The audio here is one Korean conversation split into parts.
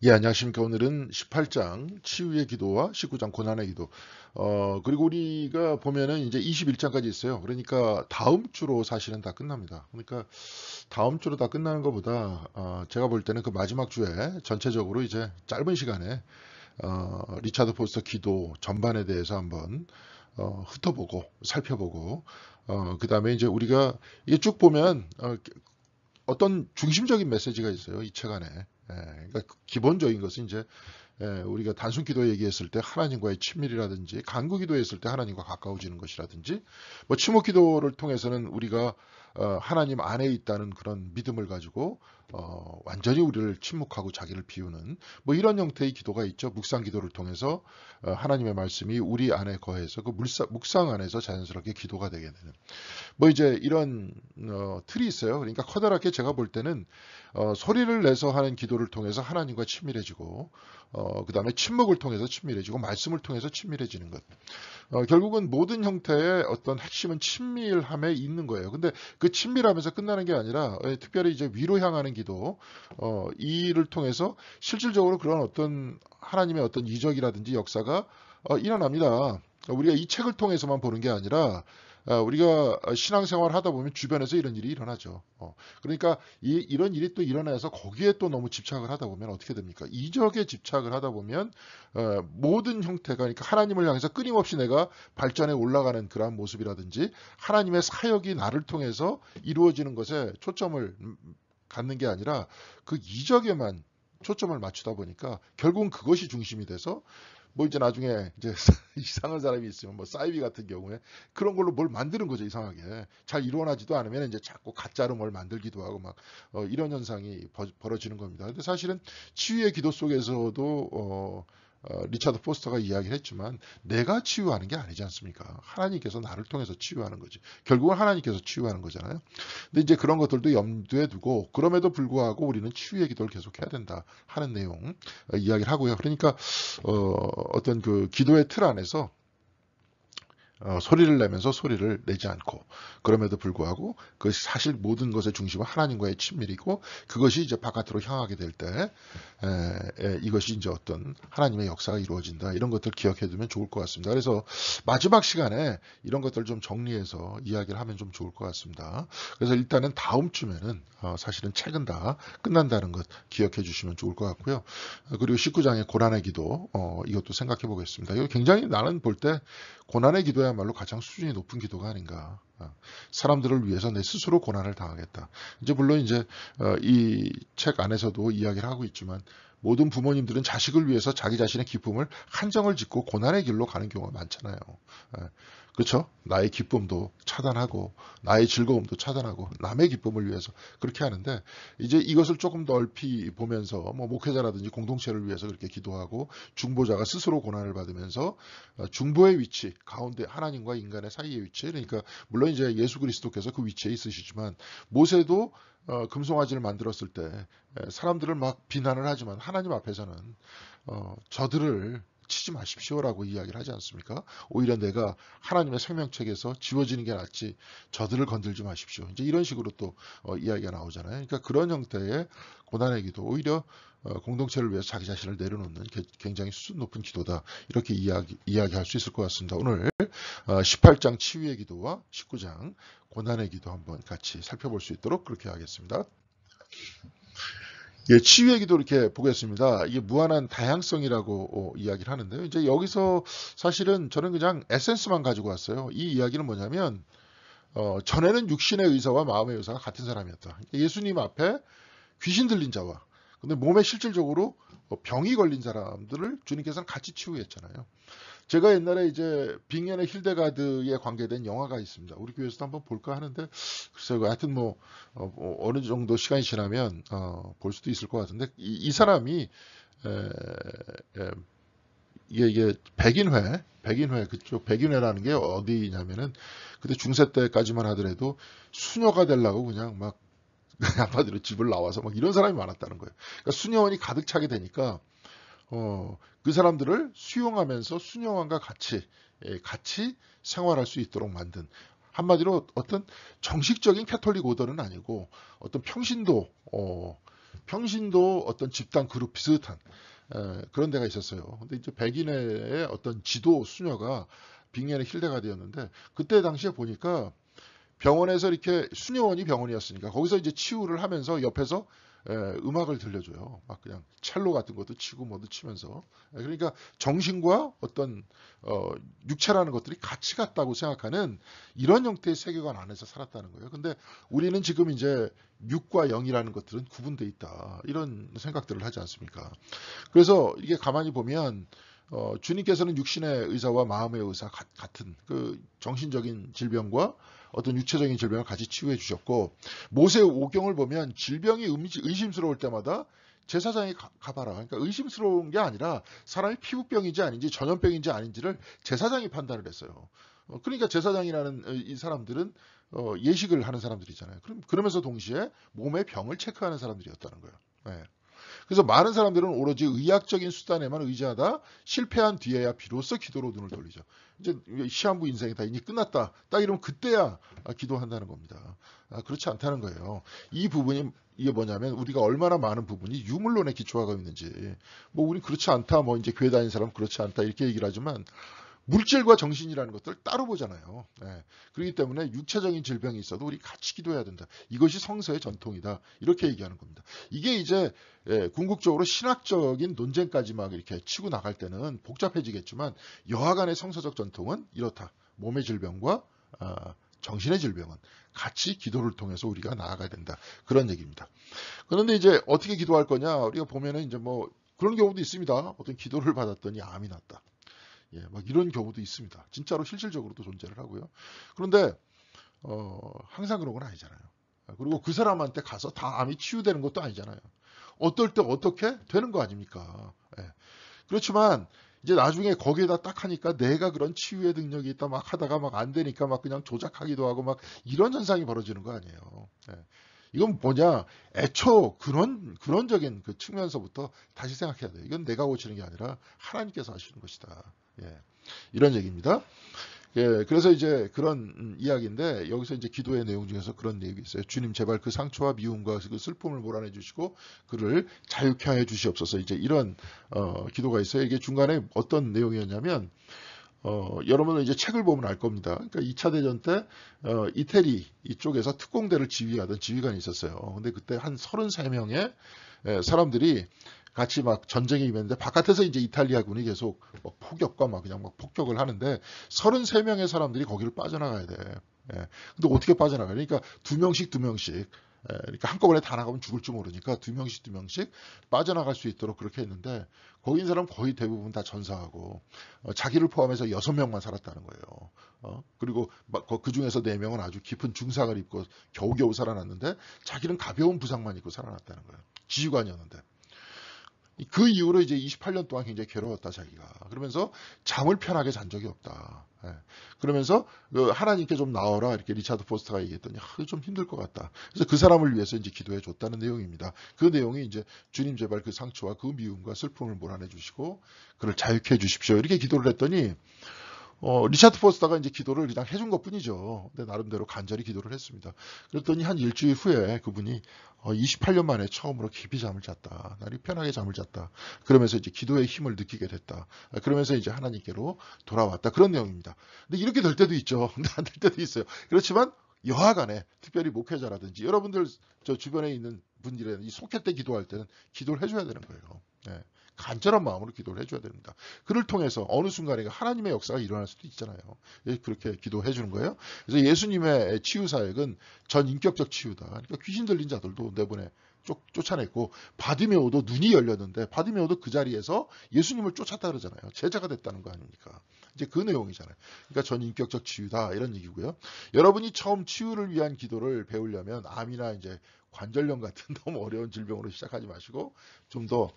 예, 안녕하십니까. 오늘은 18장 치유의 기도와 19장 고난의 기도. 그리고 우리가 보면은 이제 21장까지 있어요. 그러니까 다음 주로 사실은 다 끝납니다. 그러니까 다음 주로 다 끝나는 것보다, 제가 볼 때는 그 마지막 주에 전체적으로 이제 짧은 시간에, 리차드 포스터 기도 전반에 대해서 한번, 훑어보고, 살펴보고, 그 다음에 이제 우리가 이게 쭉 보면, 어떤 중심적인 메시지가 있어요. 이 책 안에. 그러니까 기본적인 것은 이제 우리가 단순 기도 얘기했을 때 하나님과의 친밀이라든지 간구 기도했을 때 하나님과 가까워지는 것이라든지 뭐 침묵 기도를 통해서는 우리가 하나님 안에 있다는 그런 믿음을 가지고 완전히 우리를 침묵하고 자기를 비우는 뭐 이런 형태의 기도가 있죠. 묵상 기도를 통해서 하나님의 말씀이 우리 안에 거해서 그 묵상 안에서 자연스럽게 기도가 되게 되는 뭐 이제 이런 틀이 있어요. 그러니까 커다랗게 제가 볼 때는 소리를 내서 하는 기도를 통해서 하나님과 친밀해지고 그 다음에 침묵을 통해서 친밀해지고 말씀을 통해서 친밀해지는 것. 결국은 모든 형태의 어떤 핵심은 친밀함에 있는 거예요. 근데 그 친밀함에서 끝나는 게 아니라 특별히 이제 위로 향하는 기도 이를 통해서 실질적으로 그런 어떤 하나님의 어떤 이적이라든지 역사가 일어납니다. 우리가 이 책을 통해서만 보는 게 아니라 우리가 신앙생활 하다 보면 주변에서 이런 일이 일어나죠. 그러니까 이런 일이 또 일어나서 거기에 또 너무 집착을 하다 보면 어떻게 됩니까? 이적에 집착을 하다 보면 모든 형태가 그러니까 하나님을 향해서 끊임없이 내가 발전해 올라가는 그러한 모습이라든지 하나님의 사역이 나를 통해서 이루어지는 것에 초점을 갖는 게 아니라 그 이적에만 초점을 맞추다 보니까 결국은 그것이 중심이 돼서 뭐 이제 나중에 이제 이상한 사람이 있으면 뭐 사이비 같은 경우에 그런 걸로 뭘 만드는 거죠. 이상하게 잘 일어나지도 않으면 이제 자꾸 가짜로 뭘 만들기도 하고 막 이런 현상이 벌어지는 겁니다. 근데 사실은 치유의 기도 속에서도 리차드 포스터가 이야기를 했지만 내가 치유하는 게 아니지 않습니까? 하나님께서 나를 통해서 치유하는 거지. 결국은 하나님께서 치유하는 거잖아요. 근데 이제 그런 것들도 염두에 두고 그럼에도 불구하고 우리는 치유의 기도를 계속해야 된다 하는 내용 이야기를 하고요. 그러니까 어떤 그 기도의 틀 안에서 소리를 내면서 소리를 내지 않고 그럼에도 불구하고 그 사실 모든 것의 중심은 하나님과의 친밀이고 그것이 이제 바깥으로 향하게 될 때 이것이 이제 어떤 하나님의 역사가 이루어진다 이런 것들 기억해 두면 좋을 것 같습니다. 그래서 마지막 시간에 이런 것들 좀 정리해서 이야기를 하면 좀 좋을 것 같습니다. 그래서 일단은 다음 주면은 사실은 책은 다 끝난다는 것 기억해 주시면 좋을 것 같고요. 그리고 19장의 고난의 기도 이것도 생각해 보겠습니다. 이거 굉장히 나는 볼 때 고난의 기도야말로 가장 수준이 높은 기도가 아닌가. 사람들을 위해서 내 스스로 고난을 당하겠다. 이제 물론 이제 이 책 안에서도 이야기를 하고 있지만 모든 부모님들은 자식을 위해서 자기 자신의 기쁨을 한정을 짓고 고난의 길로 가는 경우가 많잖아요. 그렇죠? 나의 기쁨도 차단하고 나의 즐거움도 차단하고 남의 기쁨을 위해서 그렇게 하는데 이제 이것을 조금 넓히 보면서 뭐 목회자라든지 공동체를 위해서 그렇게 기도하고 중보자가 스스로 고난을 받으면서 중보의 위치 가운데 하나님과 인간의 사이의 위치 그러니까 물론 이제 예수 그리스도께서 그 위치에 있으시지만 모세도 금송아지를 만들었을 때 사람들을 막 비난을 하지만 하나님 앞에서는 저들을 치지 마십시오라고 이야기를 하지 않습니까? 오히려 내가 하나님의 생명책에서 지워지는 게 낫지 저들을 건들지 마십시오. 이제 이런 식으로 또 이야기가 나오잖아요. 그러니까 그런 형태의 고난의 기도 오히려 공동체를 위해서 자기 자신을 내려놓는 굉장히 수준 높은 기도다. 이렇게 이야기할 수 있을 것 같습니다. 오늘 18장 치유의 기도와 19장 고난의 기도 한번 같이 살펴볼 수 있도록 그렇게 하겠습니다. 예, 치유의 기도 이렇게 보겠습니다. 이게 무한한 다양성이라고 이야기를 하는데요. 이제 여기서 사실은 저는 그냥 에센스만 가지고 왔어요. 이 이야기는 뭐냐면 전에는 육신의 의사와 마음의 의사가 같은 사람이었다. 예수님 앞에 귀신 들린 자와 근데 몸에 실질적으로 병이 걸린 사람들을 주님께서는 같이 치유했잖아요. 제가 옛날에 이제 빅년의 힐데가드에 관계된 영화가 있습니다. 우리 교회에서도 한번 볼까 하는데 글쎄요. 하여튼 느 정도 시간이 지나면 볼 수도 있을 것 같은데 이 사람이 에, 에, 이게 백인회 그쪽 백인회라는 게 어디냐면은 그때 중세 때까지만 하더라도 수녀가 되려고 그냥 막 한마디로 집을 나와서 막 이런 사람이 많았다는 거예요. 그러니까 수녀원이 가득 차게 되니까 그 사람들을 수용하면서 수녀왕과 같이 생활할 수 있도록 만든 한마디로 어떤 정식적인 캐톨릭 오더는 아니고 어떤 평신도 평신도 어떤 집단 그룹 비슷한 그런 데가 있었어요. 근데 이제 백인의 어떤 지도 수녀가 빅년의 힐데가드였는데 그때 당시에 보니까 병원에서 이렇게 수녀원이 병원이었으니까 거기서 이제 치유를 하면서 옆에서 음악을 들려줘요. 막 그냥 첼로 같은 것도 치고 뭐도 치면서. 그러니까 정신과 어떤 육체라는 것들이 같이 같다고 생각하는 이런 형태의 세계관 안에서 살았다는 거예요. 근데 우리는 지금 이제 육과 영이라는 것들은 구분돼 있다. 이런 생각들을 하지 않습니까? 그래서 이게 가만히 보면 주님께서는 육신의 의사와 마음의 의사 같은 그 정신적인 질병과 어떤 육체적인 질병을 같이 치유해 주셨고 모세 오경을 보면 질병이 의심스러울 때마다 제사장이 가봐라. 그러니까 의심스러운 게 아니라 사람이 피부병인지 아닌지 전염병인지 아닌지를 제사장이 판단을 했어요. 그러니까 제사장이라는 이 사람들은 예식을 하는 사람들이잖아요. 그러면서 동시에 몸의 병을 체크하는 사람들이었다는 거예요. 네. 그래서 많은 사람들은 오로지 의학적인 수단에만 의지하다 실패한 뒤에야 비로소 기도로 눈을 돌리죠. 이제 시한부 인생이다. 이제 끝났다. 딱 이러면 그때야 기도한다는 겁니다. 그렇지 않다는 거예요. 이 부분이 이게 뭐냐면 우리가 얼마나 많은 부분이 유물론에 기초하고 있는지 뭐 우리 그렇지 않다. 뭐 이제 교회 다니는 사람 그렇지 않다. 이렇게 얘기를 하지만 물질과 정신이라는 것들을 따로 보잖아요. 그렇기 때문에 육체적인 질병이 있어도 우리 같이 기도해야 된다. 이것이 성서의 전통이다. 이렇게 얘기하는 겁니다. 이게 이제 궁극적으로 신학적인 논쟁까지 막 이렇게 치고 나갈 때는 복잡해지겠지만 여하간의 성서적 전통은 이렇다. 몸의 질병과 정신의 질병은 같이 기도를 통해서 우리가 나아가야 된다. 그런 얘기입니다. 그런데 이제 어떻게 기도할 거냐? 우리가 보면은 이제 뭐 그런 경우도 있습니다. 어떤 기도를 받았더니 암이 났다. 막 이런 경우도 있습니다. 진짜로 실질적으로도 존재를 하고요. 그런데 항상 그런 건 아니잖아요. 그리고 그 사람한테 가서 다 암이 치유되는 것도 아니잖아요. 어떨 때 어떻게 되는 거 아닙니까? 그렇지만 이제 나중에 거기에다 딱 하니까 내가 그런 치유의 능력이 있다 막 하다가 막 안 되니까 막 그냥 조작하기도 하고 막 이런 현상이 벌어지는 거 아니에요. 이건 뭐냐? 애초 근원적인 그 측면서부터 다시 생각해야 돼요. 이건 내가 고치는 게 아니라 하나님께서 하시는 것이다. 이런 얘기입니다. 그래서 이제 그런 이야기인데 여기서 이제 기도의 내용 중에서 그런 내용이 있어요. 주님 제발 그 상처와 미움과 그 슬픔을 몰아내 주시고 그를 자유케 하여 주시옵소서. 이제 이런 기도가 있어요. 이게 중간에 어떤 내용이었냐면 여러분은 이제 책을 보면 알 겁니다. 그러니까 2차 대전 때 이태리 이쪽에서 특공대를 지휘하던 지휘관이 있었어요. 근데 그때 한 33명의 사람들이 같이 막 전쟁에 임했는데 바깥에서 이제 이탈리아군이 계속 막 포격과 막 그냥 막 폭격을 하는데 33명의 사람들이 거기를 빠져나가야 돼. 근데 어떻게 빠져나가요? 그러니까 두 명씩 그러니까 한꺼번에 다 나가면 죽을 줄 모르니까 두 명씩 빠져나갈 수 있도록 그렇게 했는데 거기 있는 사람 거의 대부분 다 전사하고 자기를 포함해서 6명만 살았다는 거예요. 그리고 그 중에서 4명은 아주 깊은 중상을 입고 겨우겨우 살아났는데 자기는 가벼운 부상만 입고 살아났다는 거예요. 지휘관이었는데. 그 이후로 이제 28년 동안 굉장히 괴로웠다 자기가. 그러면서 잠을 편하게 잔 적이 없다. 그러면서 하나님께 좀 나와라 이렇게 리차드 포스터가 얘기했더니 좀 힘들 것 같다. 그래서 그 사람을 위해서 이제 기도해 줬다는 내용입니다. 그 내용이 이제 주님 제발 그 상처와 그 미움과 슬픔을 몰아내 주시고 그를 자유케 해 주십시오. 이렇게 기도를 했더니 리차드 포스터가 이제 기도를 그냥 해준 것 뿐이죠. 근데 나름대로 간절히 기도를 했습니다. 그랬더니 한 일주일 후에 그분이 28년 만에 처음으로 깊이 잠을 잤다. 날이 편하게 잠을 잤다. 그러면서 이제 기도의 힘을 느끼게 됐다. 그러면서 이제 하나님께로 돌아왔다. 그런 내용입니다. 근데 이렇게 될 때도 있죠. 근데 안 될 때도 있어요. 그렇지만 여하간에 특별히 목회자라든지 여러분들 저 주변에 있는 분들이 이 속회 때 기도할 때는 기도를 해줘야 되는 거예요. 간절한 마음으로 기도를 해줘야 됩니다. 그를 통해서 어느 순간에 하나님의 역사가 일어날 수도 있잖아요. 그렇게 기도해 주는 거예요. 그래서 예수님의 치유 사역은 전 인격적 치유다. 그러니까 귀신 들린 자들도 내보내 쫓아냈고 바디메오도 눈이 열렸는데 바디메오도 그 자리에서 예수님을 쫓았다 그러잖아요. 제자가 됐다는 거 아닙니까? 이제 그 내용이잖아요. 그러니까 전 인격적 치유다 이런 얘기고요. 여러분이 처음 치유를 위한 기도를 배우려면 암이나 이제 관절염 같은 너무 어려운 질병으로 시작하지 마시고 좀더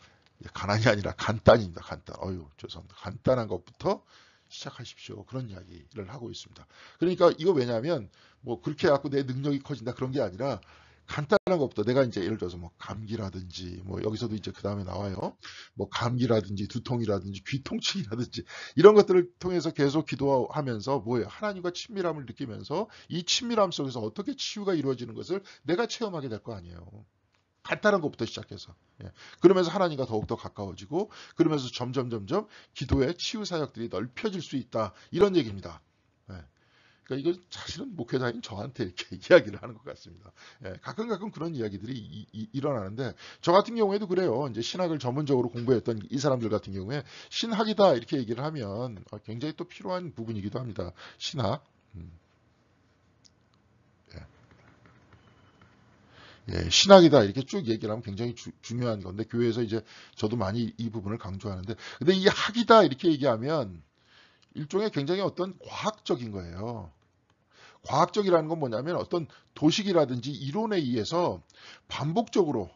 가난이 아니라 간단입니다. 간단. 죄송합니다. 간단한 것부터 시작하십시오. 그런 이야기를 하고 있습니다. 그러니까 이거 왜냐하면 뭐 그렇게 해갖고 내 능력이 커진다 그런 게 아니라 간단한 것부터 내가 이제 예를 들어서 뭐 감기라든지 뭐 여기서도 이제 그 다음에 나와요. 뭐 감기라든지 두통이라든지 귀통증이라든지 이런 것들을 통해서 계속 기도하면서 뭐예요? 하나님과 친밀함을 느끼면서 이 친밀함 속에서 어떻게 치유가 이루어지는 것을 내가 체험하게 될 거 아니에요. 간단한 것부터 시작해서. 예. 그러면서 하나님과 더욱더 가까워지고 그러면서 점점 기도의 치유 사역들이 넓혀질 수 있다. 이런 얘기입니다. 예. 그러니까 이거 사실은 목회자인 저한테 이렇게 이야기를 하는 것 같습니다. 예, 가끔 그런 이야기들이 일어나는데 저 같은 경우에도 그래요. 이제 신학을 전문적으로 공부했던 이 사람들 같은 경우에 신학이다 이렇게 얘기를 하면 굉장히 또 필요한 부분이기도 합니다. 신학. 예, 신학이다 이렇게 쭉 얘기를 하면 굉장히 중요한 건데 교회에서 이제 저도 많이 이 부분을 강조하는데 근데 이 학이다 이렇게 얘기하면 일종의 굉장히 어떤 과학적인 거예요. 과학적이라는 건 뭐냐면 어떤 도식이라든지 이론에 의해서 반복적으로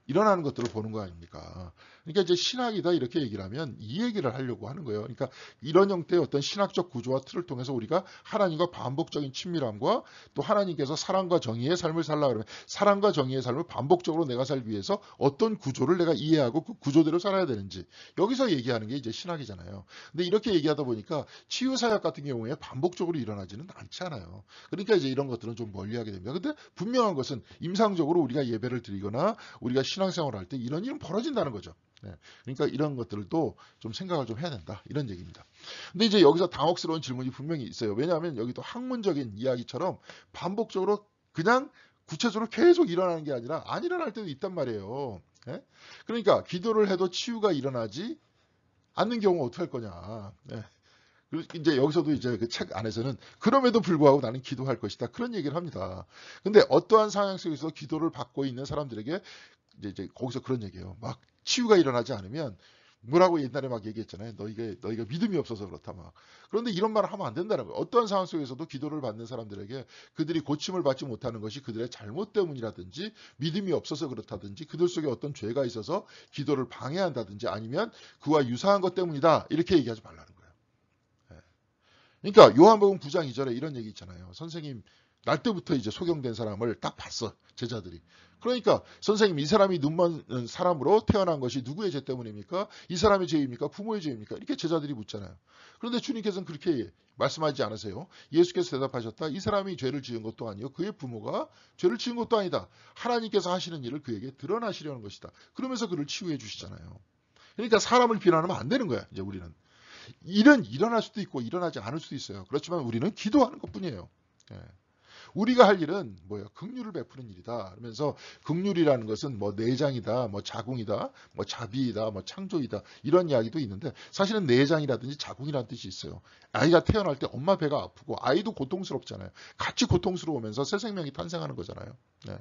일어나는 것들을 보는 거 아닙니까? 그러니까 이제 신학이다 이렇게 얘기를 하면 이 얘기를 하려고 하는 거예요. 그러니까 이런 형태의 어떤 신학적 구조와 틀을 통해서 우리가 하나님과 반복적인 친밀함과 또 하나님께서 사랑과 정의의 삶을 살라 그러면 사랑과 정의의 삶을 반복적으로 내가 살기 위해서 어떤 구조를 내가 이해하고 그 구조대로 살아야 되는지 여기서 얘기하는 게 이제 신학이잖아요. 근데 이렇게 얘기하다 보니까 치유 사역 같은 경우에 반복적으로 일어나지는 않지 않아요. 그러니까 이제 이런 것들은 좀 멀리하게 됩니다. 근데 분명한 것은 임상적으로 우리가 예배를 드리거나 우리가 신앙생활을 할 때 이런 일은 벌어진다는 거죠. 네. 그러니까 이런 것들도 좀 생각을 좀 해야 된다. 이런 얘기입니다. 근데 이제 여기서 당혹스러운 질문이 분명히 있어요. 왜냐하면 여기도 학문적인 이야기처럼 반복적으로 그냥 구체적으로 계속 일어나는 게 아니라 안 일어날 때도 있단 말이에요. 네? 그러니까 기도를 해도 치유가 일어나지 않는 경우 어떻게 할 거냐. 네. 그리고 이제 여기서도 이제 그 책 안에서는 그럼에도 불구하고 나는 기도할 것이다. 그런 얘기를 합니다. 근데 어떠한 상황 속에서 기도를 받고 있는 사람들에게 이제 거기서 그런 얘기예요. 막 치유가 일어나지 않으면 뭐라고 옛날에 막 얘기했잖아요. 너희가 믿음이 없어서 그렇다 막. 그런데 이런 말을 하면 안 된다는 거예요. 어떠한 상황 속에서도 기도를 받는 사람들에게 그들이 고침을 받지 못하는 것이 그들의 잘못 때문이라든지 믿음이 없어서 그렇다든지 그들 속에 어떤 죄가 있어서 기도를 방해한다든지 아니면 그와 유사한 것 때문이다. 이렇게 얘기하지 말라는 거예요. 그러니까 요한복음 9장 2절에 이런 얘기 있잖아요. 선생님 날 때부터 이제 소경된 사람을 딱 봤어. 제자들이. 그러니까 선생님 이 사람이 눈먼 사람으로 태어난 것이 누구의 죄 때문입니까? 이 사람의 죄입니까? 부모의 죄입니까? 이렇게 제자들이 묻잖아요. 그런데 주님께서는 그렇게 말씀하지 않으세요. 예수께서 대답하셨다. 이 사람이 죄를 지은 것도 아니요. 그의 부모가 죄를 지은 것도 아니다. 하나님께서 하시는 일을 그에게 드러나시려는 것이다. 그러면서 그를 치유해 주시잖아요. 그러니까 사람을 비난하면 안 되는 거야. 이제 우리는. 일은 일어날 수도 있고 일어나지 않을 수도 있어요. 그렇지만 우리는 기도하는 것뿐이에요. 예. 우리가 할 일은 뭐예요? 긍휼을 베푸는 일이다. 그러면서 긍휼이라는 것은 뭐 내장이다, 뭐 자궁이다, 뭐 자비이다, 뭐 창조이다 이런 이야기도 있는데 사실은 내장이라든지 자궁이라는 뜻이 있어요. 아이가 태어날 때 엄마 배가 아프고 아이도 고통스럽잖아요. 같이 고통스러우면서 새 생명이 탄생하는 거잖아요. 네.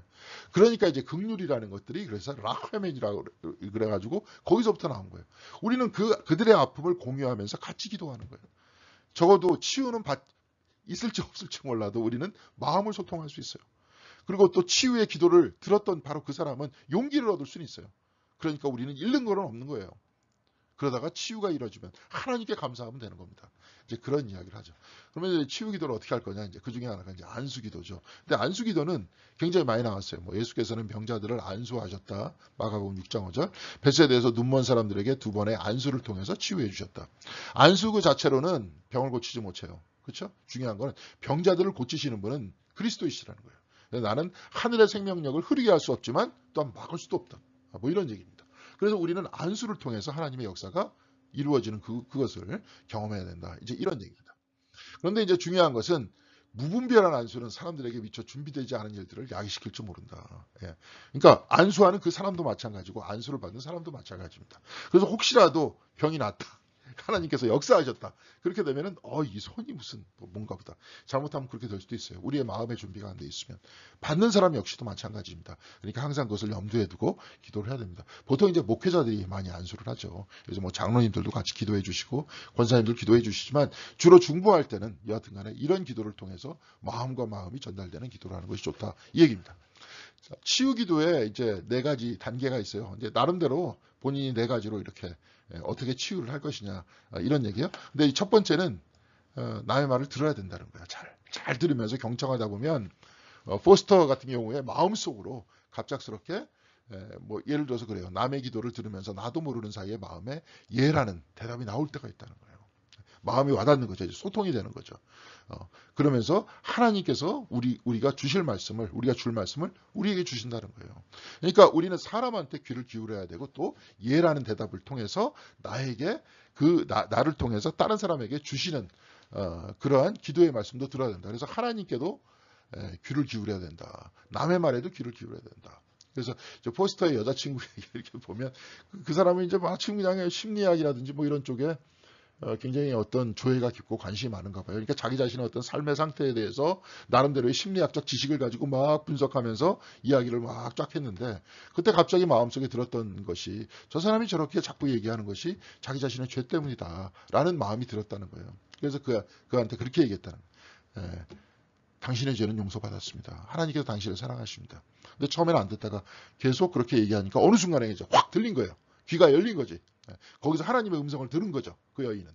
그러니까 이제 긍휼이라는 것들이 그래서 라하멘이라고 그래가지고 거기서부터 나온 거예요. 우리는 그들의 아픔을 공유하면서 같이 기도하는 거예요. 적어도 치유는 있을지 없을지 몰라도 우리는 마음을 소통할 수 있어요. 그리고 또 치유의 기도를 들었던 바로 그 사람은 용기를 얻을 수는 있어요. 그러니까 우리는 잃는 거는 없는 거예요. 그러다가 치유가 이루어지면 하나님께 감사하면 되는 겁니다. 이제 그런 이야기를 하죠. 그러면 이제 치유 기도를 어떻게 할 거냐? 이제 그 중에 하나가 이제 안수 기도죠. 근데 안수 기도는 굉장히 많이 나왔어요. 뭐 예수께서는 병자들을 안수하셨다. 마가복음 6장 5절. 베세드에서 눈먼 사람들에게 두 번의 안수를 통해서 치유해 주셨다. 안수 그 자체로는 병을 고치지 못해요. 그렇죠? 중요한 거는 병자들을 고치시는 분은 그리스도이시라는 거예요. 나는 하늘의 생명력을 흐르게 할 수 없지만 또한 막을 수도 없다. 뭐 이런 얘기입니다. 그래서 우리는 안수를 통해서 하나님의 역사가 이루어지는 그것을 경험해야 된다. 이제 이런 얘기입니다. 그런데 이제 중요한 것은 무분별한 안수는 사람들에게 미처 준비되지 않은 일들을 야기시킬 줄 모른다. 예. 그러니까 안수하는 그 사람도 마찬가지고 안수를 받는 사람도 마찬가지입니다. 그래서 혹시라도 병이 났다. 하나님께서 역사하셨다. 그렇게 되면은 이 손이 무슨 뭔가 보다. 잘못하면 그렇게 될 수도 있어요. 우리의 마음의 준비가 안 돼 있으면. 받는 사람 역시도 마찬가지입니다. 그러니까 항상 그것을 염두에 두고 기도를 해야 됩니다. 보통 이제 목회자들이 많이 안수를 하죠. 그래서 뭐 장로님들도 같이 기도해 주시고 권사님들 기도해 주시지만 주로 중보할 때는 여하튼 간에 이런 기도를 통해서 마음과 마음이 전달되는 기도를 하는 것이 좋다. 이 얘기입니다. 치유 기도에 이제 4가지 단계가 있어요. 이제 나름대로 본인이 4가지로 이렇게 어떻게 치유를 할 것이냐 이런 얘기예요. 근데 첫 번째는 남의 말을 들어야 된다는 거야. 잘 들으면서 경청하다 보면 포스터 같은 경우에 마음속으로 갑작스럽게 뭐 예를 들어서 그래요. 남의 기도를 들으면서 나도 모르는 사이에 마음에 예라는 대답이 나올 때가 있다는 거예요. 마음이 와닿는 거죠. 이제 소통이 되는 거죠. 그러면서 하나님께서 우리가 주실 말씀을, 우리가 줄 말씀을 우리에게 주신다는 거예요. 그러니까 우리는 사람한테 귀를 기울여야 되고, 또 예라는 대답을 통해서 나에게 나를 통해서 다른 사람에게 주시는 그러한 기도의 말씀도 들어야 된다. 그래서 하나님께도 귀를 기울여야 된다. 남의 말에도 귀를 기울여야 된다. 그래서 포스터의 여자친구 이렇게 보면 그 사람은 이제 마침 그냥 심리학이라든지 뭐 이런 쪽에 굉장히 어떤 조예가 깊고 관심이 많은가 봐요. 그러니까 자기 자신의 어떤 삶의 상태에 대해서 나름대로의 심리학적 지식을 가지고 막 분석하면서 이야기를 막 쫙 했는데, 그때 갑자기 마음속에 들었던 것이, 저 사람이 저렇게 자꾸 얘기하는 것이 자기 자신의 죄 때문이다 라는 마음이 들었다는 거예요. 그래서 그한테 그렇게 얘기했다는 거예요. 당신의 죄는 용서받았습니다. 하나님께서 당신을 사랑하십니다. 근데 처음에는 안 듣다가 계속 그렇게 얘기하니까 어느 순간에 이제 확 들린 거예요. 귀가 열린 거지. 거기서 하나님의 음성을 들은 거죠. 그 여인은.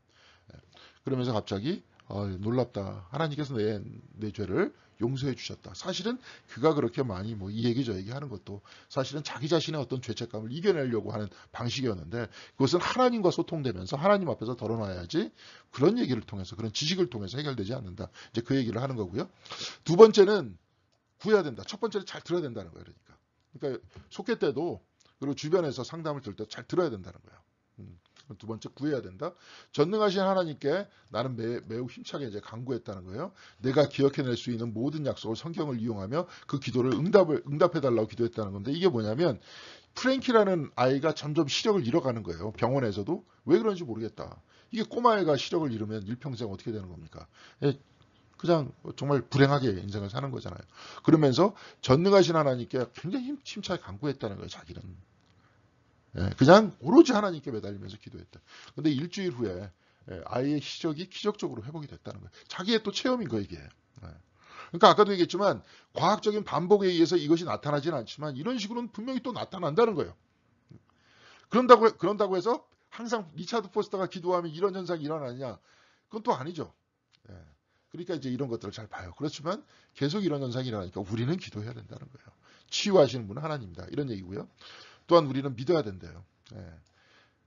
그러면서 갑자기 놀랍다. 하나님께서 내 죄를 용서해 주셨다. 사실은 그가 그렇게 많이 뭐 이 얘기 저 얘기 하는 것도 사실은 자기 자신의 어떤 죄책감을 이겨내려고 하는 방식이었는데, 그것은 하나님과 소통되면서 하나님 앞에서 덜어놔야지 그런 얘기를 통해서, 그런 지식을 통해서 해결되지 않는다. 이제 그 얘기를 하는 거고요. 두 번째는 구해야 된다. 첫 번째는 잘 들어야 된다는 거예요. 그러니까 속회 때도, 그리고 주변에서 상담을 들 때 잘 들어야 된다는 거예요. 두 번째, 구해야 된다. 전능하신 하나님께 나는 매우 힘차게 이제 간구했다는 거예요. 내가 기억해낼 수 있는 모든 약속을 성경을 이용하며 그 기도를 응답해달라고 기도했다는 건데, 이게 뭐냐면 프랭키라는 아이가 점점 시력을 잃어가는 거예요. 병원에서도. 왜 그런지 모르겠다. 이게 꼬마애가 시력을 잃으면 일평생 어떻게 되는 겁니까? 그냥 정말 불행하게 인생을 사는 거잖아요. 그러면서 전능하신 하나님께 굉장히 힘차게 간구했다는 거예요. 자기는. 그냥 오로지 하나님께 매달리면서 기도했다. 근데 일주일 후에 아이의 시력이 기적적으로 회복이 됐다는 거예요. 자기의 또 체험인 거예요, 이게. 그러니까 아까도 얘기했지만 과학적인 반복에 의해서 이것이 나타나지는 않지만 이런 식으로는 분명히 또 나타난다는 거예요. 그런다고 해서 항상 리차드 포스터가 기도하면 이런 현상이 일어나냐? 그건 또 아니죠. 그러니까 이제 이런 것들을 잘 봐요. 그렇지만 계속 이런 현상이 일어나니까 우리는 기도해야 된다는 거예요. 치유하시는 분은 하나님입니다. 이런 얘기고요. 또한 우리는 믿어야 된대요.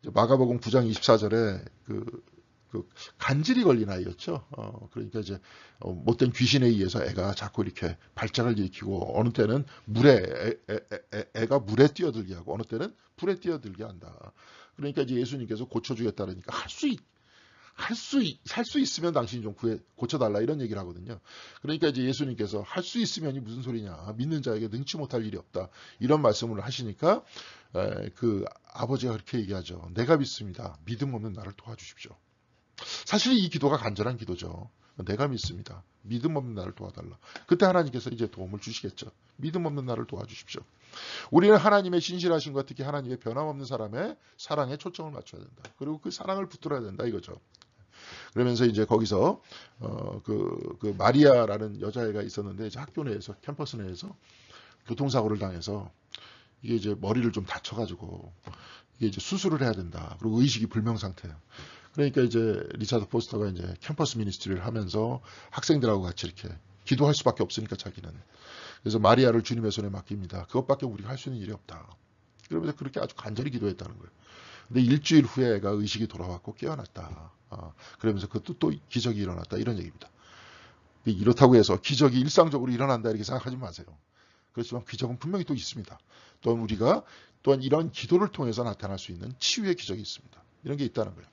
마가복음 9장 24절에 그 간질이 걸린 아이였죠. 그러니까 이제 못된 귀신에 의해서 애가 자꾸 이렇게 발작을 일으키고, 어느 때는 애가 물에 뛰어들게 하고, 어느 때는 불에 뛰어들게 한다. 그러니까 이제 예수님께서 고쳐주겠다 그러니까 할 수 있으면 당신이 좀 고쳐달라, 이런 얘기를 하거든요. 그러니까 이제 예수님께서 할 수 있으면이 무슨 소리냐, 믿는 자에게 능치 못할 일이 없다, 이런 말씀을 하시니까 그 아버지가 그렇게 얘기하죠. 내가 믿습니다. 믿음 없는 나를 도와주십시오. 사실 이 기도가 간절한 기도죠. 내가 믿습니다. 믿음 없는 나를 도와달라. 그때 하나님께서 이제 도움을 주시겠죠. 믿음 없는 나를 도와주십시오. 우리는 하나님의 신실하신과 특히 하나님의 변함없는 사람의 사랑에 초점을 맞춰야 된다. 그리고 그 사랑을 붙들어야 된다, 이거죠. 그러면서 이제 거기서 그 마리아라는 여자애가 있었는데, 이제 학교 내에서, 캠퍼스 내에서 교통사고를 당해서 이게 이제 머리를 좀 다쳐가지고 이게 이제 수술을 해야 된다. 그리고 의식이 불명 상태예요. 그러니까 이제 리차드 포스터가 이제 캠퍼스 미니스트리를 하면서 학생들하고 같이 이렇게 기도할 수밖에 없으니까 자기는. 그래서 마리아를 주님의 손에 맡깁니다. 그것밖에 우리가 할 수 있는 일이 없다. 그러면서 그렇게 아주 간절히 기도했다는 거예요. 근데 일주일 후에 애가 의식이 돌아왔고 깨어났다. 그러면서 그것도 또 기적이 일어났다, 이런 얘기입니다. 이렇다고 해서 기적이 일상적으로 일어난다 이렇게 생각하지 마세요. 그렇지만 기적은 분명히 또 있습니다. 또한 이런 기도를 통해서 나타날 수 있는 치유의 기적이 있습니다. 이런 게 있다는 거예요.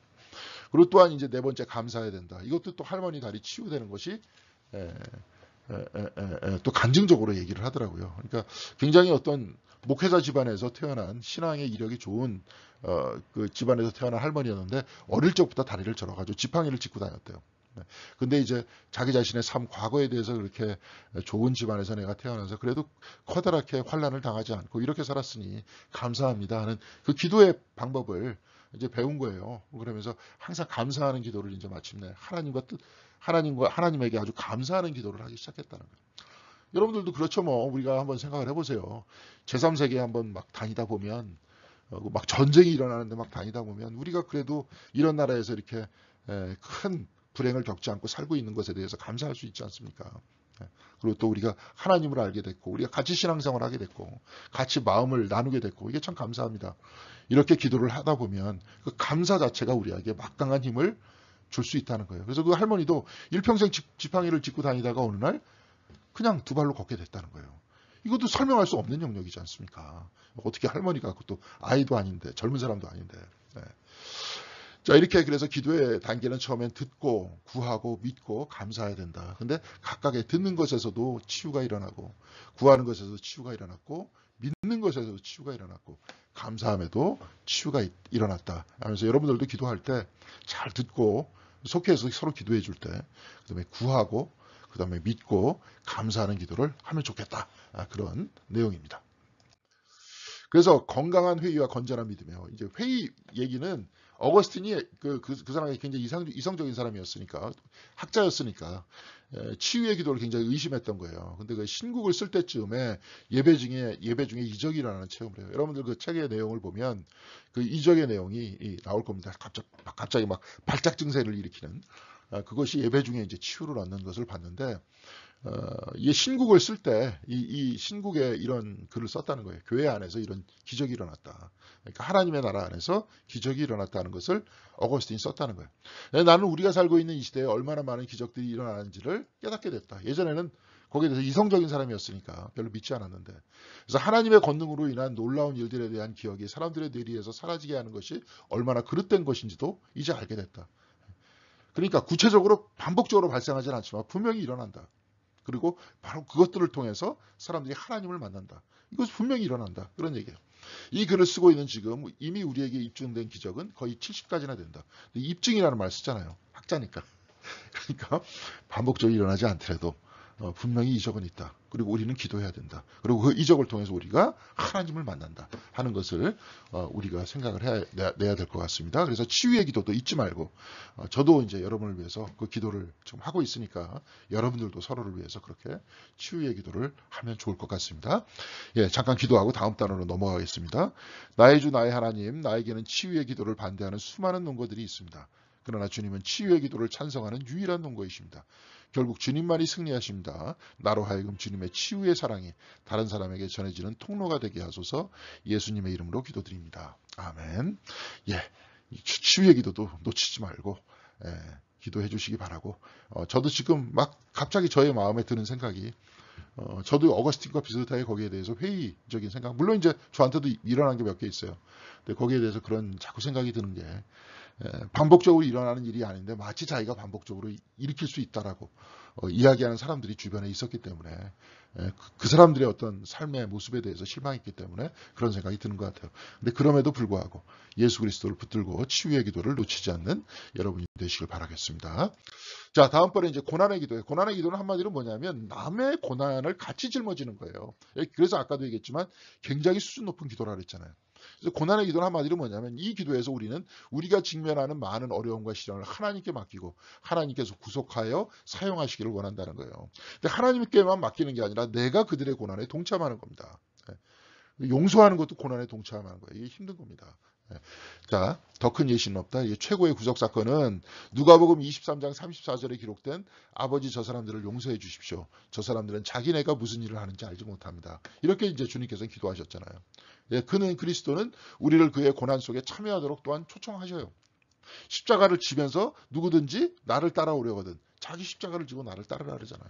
그리고 또한 이제 네 번째, 감사해야 된다. 이것도 또 할머니 다리 치유되는 것이 또 간증적으로 얘기를 하더라고요. 그러니까 굉장히 어떤 목회자 집안에서 태어난 신앙의 이력이 좋은 그 집안에서 태어난 할머니였는데, 어릴 적부터 다리를 절어가지고 지팡이를 짚고 다녔대요. 근데 이제 자기 자신의 삶 과거에 대해서 그렇게 좋은 집안에서 내가 태어나서 그래도 커다랗게 환난을 당하지 않고 이렇게 살았으니 감사합니다 하는 그 기도의 방법을 이제 배운 거예요. 그러면서 항상 감사하는 기도를 이제 마침내 하나님에게 아주 감사하는 기도를 하기 시작했다는 거예요. 여러분들도 그렇죠. 뭐 우리가 한번 생각을 해보세요. 제3세계에 한번 막 다니다 보면, 막 전쟁이 일어나는데 막 다니다 보면, 우리가 그래도 이런 나라에서 이렇게 큰 불행을 겪지 않고 살고 있는 것에 대해서 감사할 수 있지 않습니까? 그리고 또 우리가 하나님을 알게 됐고, 우리가 같이 신앙생활을 하게 됐고, 같이 마음을 나누게 됐고, 이게 참 감사합니다. 이렇게 기도를 하다 보면 그 감사 자체가 우리에게 막강한 힘을 줄 수 있다는 거예요. 그래서 그 할머니도 일평생 지팡이를 짚고 다니다가 어느 날 그냥 두 발로 걷게 됐다는 거예요. 이것도 설명할 수 없는 영역이지 않습니까? 어떻게 할머니가 그것도 아이도 아닌데 젊은 사람도 아닌데. 네. 자, 이렇게 그래서 기도의 단계는 처음엔 듣고 구하고 믿고 감사해야 된다. 근데 각각의 듣는 것에서도 치유가 일어나고 구하는 것에서도 치유가 일어났고 믿는 것에서도 치유가 일어났고 감사함에도 치유가 일어났다 하면서 여러분들도 기도할 때 잘 듣고 속해서 서로 기도해 줄 때 그다음에 구하고 그다음에 믿고 감사하는 기도를 하면 좋겠다. 그런 내용입니다. 그래서 건강한 회의와 건전한 믿음이에요. 이제 회의 얘기는 어거스틴이 그 사람이 굉장히 이성적인 사람이었으니까 학자였으니까 치유의 기도를 굉장히 의심했던 거예요. 근데 그 신국을 쓸 때쯤에 예배 중에 이적이 일어나는 체험을 해요. 여러분들 그 책의 내용을 보면 그 이적의 내용이 나올 겁니다. 갑자기 막 발작 증세를 일으키는 그것이 예배 중에 이제 치유를 얻는 것을 봤는데 이 신국을 쓸 때 이 신국에 이런 글을 썼다는 거예요. 교회 안에서 이런 기적이 일어났다. 그러니까 하나님의 나라 안에서 기적이 일어났다는 것을 어거스틴이 썼다는 거예요. 나는 우리가 살고 있는 이 시대에 얼마나 많은 기적들이 일어나는지를 깨닫게 됐다. 예전에는 거기에 대해서 이성적인 사람이었으니까 별로 믿지 않았는데 그래서 하나님의 권능으로 인한 놀라운 일들에 대한 기억이 사람들의 뇌리에서 사라지게 하는 것이 얼마나 그릇된 것인지도 이제 알게 됐다. 그러니까 구체적으로 반복적으로 발생하지는 않지만 분명히 일어난다. 그리고 바로 그것들을 통해서 사람들이 하나님을 만난다. 이것이 분명히 일어난다. 그런 얘기예요. 이 글을 쓰고 있는 지금 이미 우리에게 입증된 기적은 거의 70가지나 된다. 입증이라는 말 쓰잖아요. 학자니까. 그러니까 반복적으로 일어나지 않더라도 분명히 이적은 있다. 그리고 우리는 기도해야 된다. 그리고 그 이적을 통해서 우리가 하나님을 만난다 하는 것을 우리가 생각을 내야 될 것 같습니다. 그래서 치유의 기도도 잊지 말고 저도 이제 여러분을 위해서 그 기도를 좀 하고 있으니까 여러분들도 서로를 위해서 그렇게 치유의 기도를 하면 좋을 것 같습니다. 예, 잠깐 기도하고 다음 단어로 넘어가겠습니다. 나의 주 나의 하나님, 나에게는 치유의 기도를 반대하는 수많은 논거들이 있습니다. 그러나 주님은 치유의 기도를 찬성하는 유일한 논거이십니다. 결국 주님만이 승리하십니다. 나로 하여금 주님의 치유의 사랑이 다른 사람에게 전해지는 통로가 되게 하소서. 예수님의 이름으로 기도드립니다. 아멘. 예, 치유의 기도도 놓치지 말고 기도해 주시기 바라고 저도 지금 막 갑자기 저의 마음에 드는 생각이 저도 어거스틴과 비슷하게 거기에 대해서 회의적인 생각 물론 이제 저한테도 일어난 게 몇 개 있어요. 근데 거기에 대해서 그런 자꾸 생각이 드는 게 반복적으로 일어나는 일이 아닌데 마치 자기가 반복적으로 일으킬 수 있다라고 이야기하는 사람들이 주변에 있었기 때문에 그 사람들의 어떤 삶의 모습에 대해서 실망했기 때문에 그런 생각이 드는 것 같아요. 근데 그럼에도 불구하고 예수 그리스도를 붙들고 치유의 기도를 놓치지 않는 여러분이 되시길 바라겠습니다. 자, 다음번에 이제 고난의 기도예요. 고난의 기도는 한마디로 뭐냐면 남의 고난을 같이 짊어지는 거예요. 그래서 아까도 얘기했지만 굉장히 수준 높은 기도라 그랬잖아요. 그래서 고난의 기도는 한마디로 뭐냐면 이 기도에서 우리는 우리가 직면하는 많은 어려움과 시련을 하나님께 맡기고 하나님께서 구속하여 사용하시기를 원한다는 거예요. 근데 하나님께만 맡기는 게 아니라 내가 그들의 고난에 동참하는 겁니다. 용서하는 것도 고난에 동참하는 거예요. 이게 힘든 겁니다. 자, 더 큰 예시는 없다. 이게 최고의 구속 사건은 누가복음 23장 34절에 기록된 아버지 저 사람들을 용서해 주십시오. 저 사람들은 자기네가 무슨 일을 하는지 알지 못합니다. 이렇게 이제 주님께서 기도하셨잖아요. 그는 그리스도는 우리를 그의 고난 속에 참여하도록 또한 초청하셔요. 십자가를 지면서 누구든지 나를 따라오려거든 자기 십자가를 지고 나를 따르라 그러잖아요.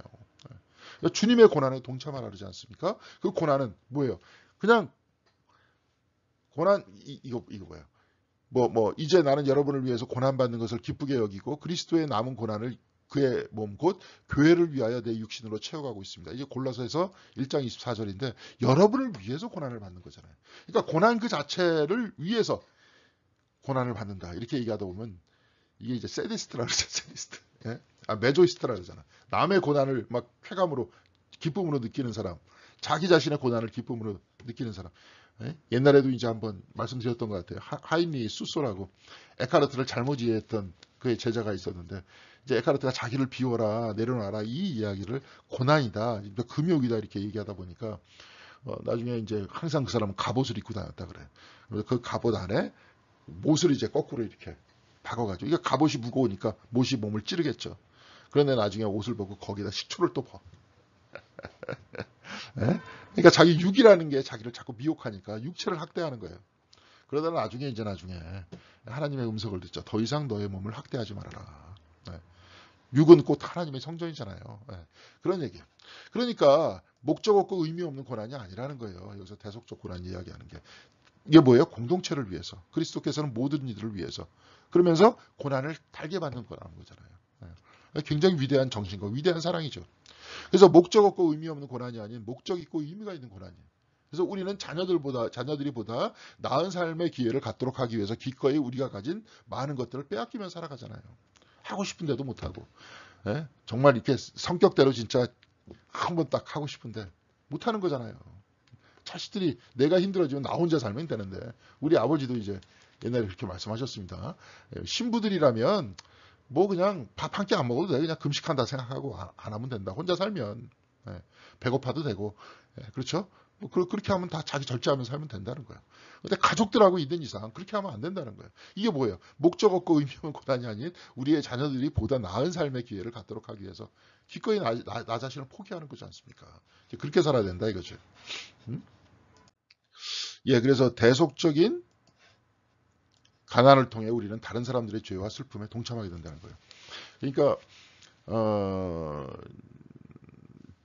주님의 고난에 동참하라 그러지 않습니까? 그 고난은 뭐예요? 그냥 고난 이거 뭐예요? 이제 나는 여러분을 위해서 고난받는 것을 기쁘게 여기고 그리스도의 남은 고난을 그의 몸 곧 교회를 위하여 내 육신으로 채워가고 있습니다. 이게 골로새서 1장 24절인데 여러분을 위해서 고난을 받는 거잖아요. 그러니까 고난 그 자체를 위해서 고난을 받는다. 이렇게 얘기하다 보면 이게 이제 세디스트라 그러죠. 세디스트. 예? 메조이스트라 그러잖아. 남의 고난을 막 쾌감으로 기쁨으로 느끼는 사람. 자기 자신의 고난을 기쁨으로 느끼는 사람. 예? 옛날에도 이제 한번 말씀드렸던 것 같아요. 하인리 수소라고 에카르트를 잘못 이해했던 그의 제자가 있었는데 이제 에카르트가 자기를 비워라 내려놔라 이 이야기를 고난이다 금욕이다 이렇게 얘기하다 보니까 나중에 이제 항상 그 사람은 갑옷을 입고 다녔다 그래. 그래서 그 갑옷 안에 못을 이제 거꾸로 이렇게 박아가지고 이게 갑옷이 무거우니까 못이 몸을 찌르겠죠. 그런데 나중에 옷을 벗고 거기다 식초를 또 버. 예? 그러니까 자기 육이라는 게 자기를 자꾸 미혹하니까 육체를 학대하는 거예요. 그러다가 나중에 하나님의 음성을 듣죠. 더 이상 너의 몸을 학대하지 말아라. 예. 육은 곧 하나님의 성전이잖아요. 예. 그런 얘기예요. 그러니까 목적 없고 의미 없는 고난이 아니라는 거예요. 여기서 대속적 고난 이야기하는 게. 이게 뭐예요? 공동체를 위해서. 그리스도께서는 모든 이들을 위해서. 그러면서 고난을 달게 받는 거라는 거잖아요. 예. 굉장히 위대한 정신과 위대한 사랑이죠. 그래서 목적 없고 의미 없는 고난이 아닌 목적 있고 의미가 있는 고난이에요. 그래서 우리는 자녀들이 보다 나은 삶의 기회를 갖도록 하기 위해서 기꺼이 우리가 가진 많은 것들을 빼앗기며 살아가잖아요. 하고 싶은데도 못하고. 예? 정말 이렇게 성격대로 진짜 한번 딱 하고 싶은데 못하는 거잖아요. 자식들이 내가 힘들어지면 나 혼자 살면 되는데 우리 아버지도 이제 옛날에 그렇게 말씀하셨습니다. 예, 신부들이라면 뭐 그냥 밥 한 끼 안 먹어도 돼. 그냥 금식한다 생각하고 안 하면 된다. 혼자 살면. 예, 배고파도 되고. 예, 그렇죠? 뭐 그렇게 하면 다 자기 절제하면서 살면 된다는 거예요. 근데 가족들하고 있는 이상 그렇게 하면 안 된다는 거예요. 이게 뭐예요? 목적 없고 의미 없는 고난이 아닌 우리의 자녀들이 보다 나은 삶의 기회를 갖도록 하기 위해서 기꺼이 나 자신을 포기하는 거지 않습니까? 그렇게 살아야 된다 이거죠. 음? 예, 그래서 대속적인 가난을 통해 우리는 다른 사람들의 죄와 슬픔에 동참하게 된다는 거예요. 그러니까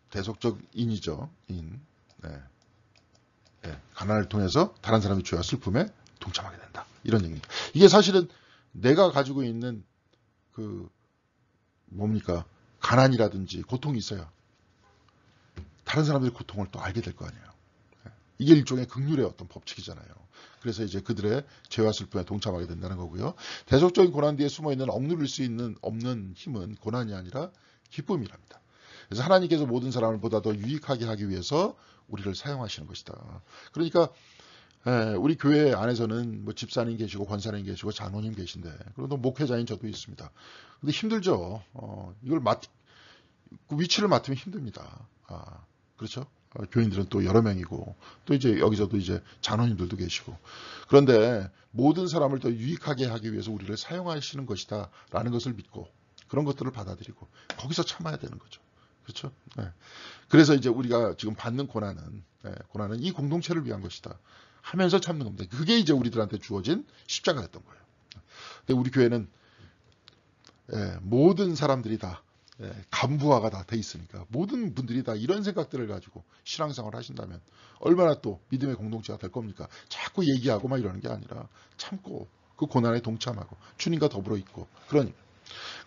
대속적 인이죠. 인. 네. 네. 가난을 통해서 다른 사람의 죄와 슬픔에 동참하게 된다. 이런 얘기입니다. 이게 사실은 내가 가지고 있는 그 뭡니까? 가난이라든지 고통이 있어야 다른 사람들의 고통을 또 알게 될 거 아니에요. 이게 일종의 긍휼의 어떤 법칙이잖아요. 그래서 이제 그들의 죄와 슬픔에 동참하게 된다는 거고요. 대속적인 고난 뒤에 숨어있는 억누를 수 있는 없는 힘은 고난이 아니라 기쁨이랍니다. 그래서 하나님께서 모든 사람을 보다 더 유익하게 하기 위해서 우리를 사용하시는 것이다. 그러니까 우리 교회 안에서는 뭐 집사님 계시고 권사님 계시고 장로님 계신데 그리고 또 목회자인 저도 있습니다. 근데 힘들죠. 이걸 그 위치를 맡으면 힘듭니다. 그렇죠? 교인들은 또 여러 명이고 또 이제 여기서도 이제 장로님들도 계시고 그런데 모든 사람을 더 유익하게 하기 위해서 우리를 사용하시는 것이다 라는 것을 믿고 그런 것들을 받아들이고 거기서 참아야 되는 거죠. 그렇죠? 네. 그래서 이제 우리가 지금 받는 고난은 이 공동체를 위한 것이다 하면서 참는 겁니다. 그게 이제 우리들한테 주어진 십자가였던 거예요. 근데 우리 교회는 모든 사람들이 다 간부화가 다 돼 있으니까 모든 분들이 다 이런 생각들을 가지고 신앙생활을 하신다면 얼마나 또 믿음의 공동체가 될 겁니까? 자꾸 얘기하고 막 이러는 게 아니라 참고 그 고난에 동참하고 주님과 더불어 있고 그러니까.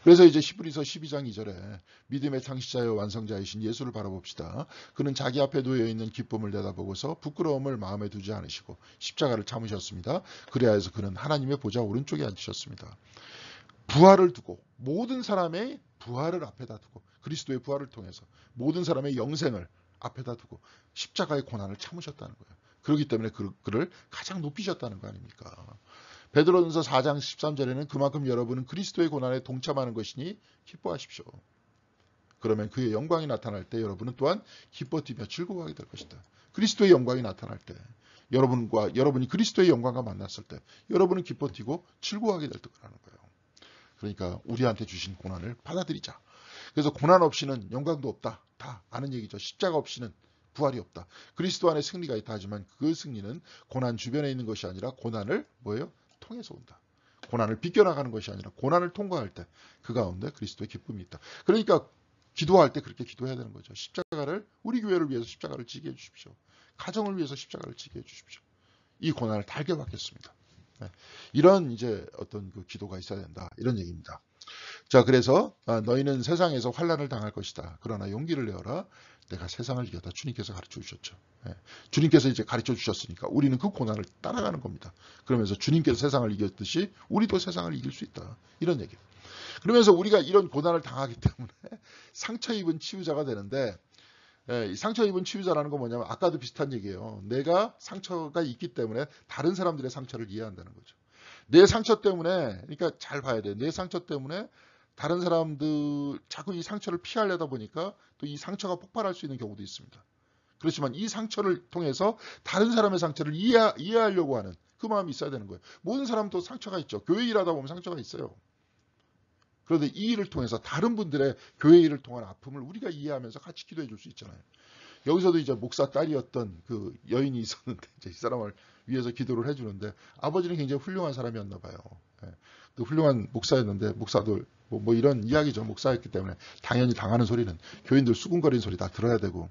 그래서 이제 히브리서 12장 2절에 믿음의 창시자여 완성자이신 예수를 바라봅시다. 그는 자기 앞에 놓여 있는 기쁨을 내다보고서 부끄러움을 마음에 두지 않으시고 십자가를 참으셨습니다. 그래야 해서 그는 하나님의 보좌 오른쪽에 앉으셨습니다. 부활을 두고 모든 사람의 부활을 앞에다 두고 그리스도의 부활을 통해서 모든 사람의 영생을 앞에다 두고 십자가의 고난을 참으셨다는 거예요. 그렇기 때문에 그를 가장 높이셨다는 거 아닙니까? 베드로전서 4장 13절에는 그만큼 여러분은 그리스도의 고난에 동참하는 것이니 기뻐하십시오. 그러면 그의 영광이 나타날 때 여러분은 또한 기뻐 뛰며 즐거워하게 될 것이다. 그리스도의 영광이 나타날 때 여러분이 그리스도의 영광과 만났을 때 여러분은 기뻐 뛰고 즐거워하게 될 거라는 거예요. 그러니까 우리한테 주신 고난을 받아들이자. 그래서 고난 없이는 영광도 없다. 다 아는 얘기죠. 십자가 없이는 부활이 없다. 그리스도 안에 승리가 있다 하지만 그 승리는 고난 주변에 있는 것이 아니라 고난을 뭐예요? 통해서 온다. 고난을 비껴나가는 것이 아니라 고난을 통과할 때 그 가운데 그리스도의 기쁨이 있다. 그러니까 기도할 때 그렇게 기도해야 되는 거죠. 십자가를 우리 교회를 위해서 십자가를 지게 해주십시오. 가정을 위해서 십자가를 지게 해주십시오. 이 고난을 달게 받겠습니다. 이런 이제 어떤 그 기도가 있어야 된다. 이런 얘기입니다. 자, 그래서 너희는 세상에서 환난을 당할 것이다. 그러나 용기를 내어라. 내가 세상을 이겼다. 주님께서 가르쳐 주셨죠. 주님께서 이제 가르쳐 주셨으니까 우리는 그 고난을 따라가는 겁니다. 그러면서 주님께서 세상을 이겼듯이 우리도 세상을 이길 수 있다. 이런 얘기. 그러면서 우리가 이런 고난을 당하기 때문에 상처 입은 치유자가 되는데 이 상처 입은 치유자라는 건 뭐냐면 아까도 비슷한 얘기예요. 내가 상처가 있기 때문에 다른 사람들의 상처를 이해한다는 거죠. 내 상처 때문에 그러니까 잘 봐야 돼. 내 상처 때문에 다른 사람들 자꾸 이 상처를 피하려다 보니까 또 이 상처가 폭발할 수 있는 경우도 있습니다. 그렇지만 이 상처를 통해서 다른 사람의 상처를 이해하려고 하는 그 마음이 있어야 되는 거예요. 모든 사람도 상처가 있죠. 교회 일하다 보면 상처가 있어요. 그런데 이 일을 통해서 다른 분들의 교회 일을 통한 아픔을 우리가 이해하면서 같이 기도해 줄 수 있잖아요. 여기서도 이제 목사 딸이었던 그 여인이 있었는데 이제 이 사람을 위해서 기도를 해주는데 아버지는 굉장히 훌륭한 사람이었나 봐요. 또 훌륭한 목사였는데 목사들 뭐 이런 이야기죠. 목사였기 때문에 당연히 당하는 소리는 교인들 수군거리는 소리 다 들어야 되고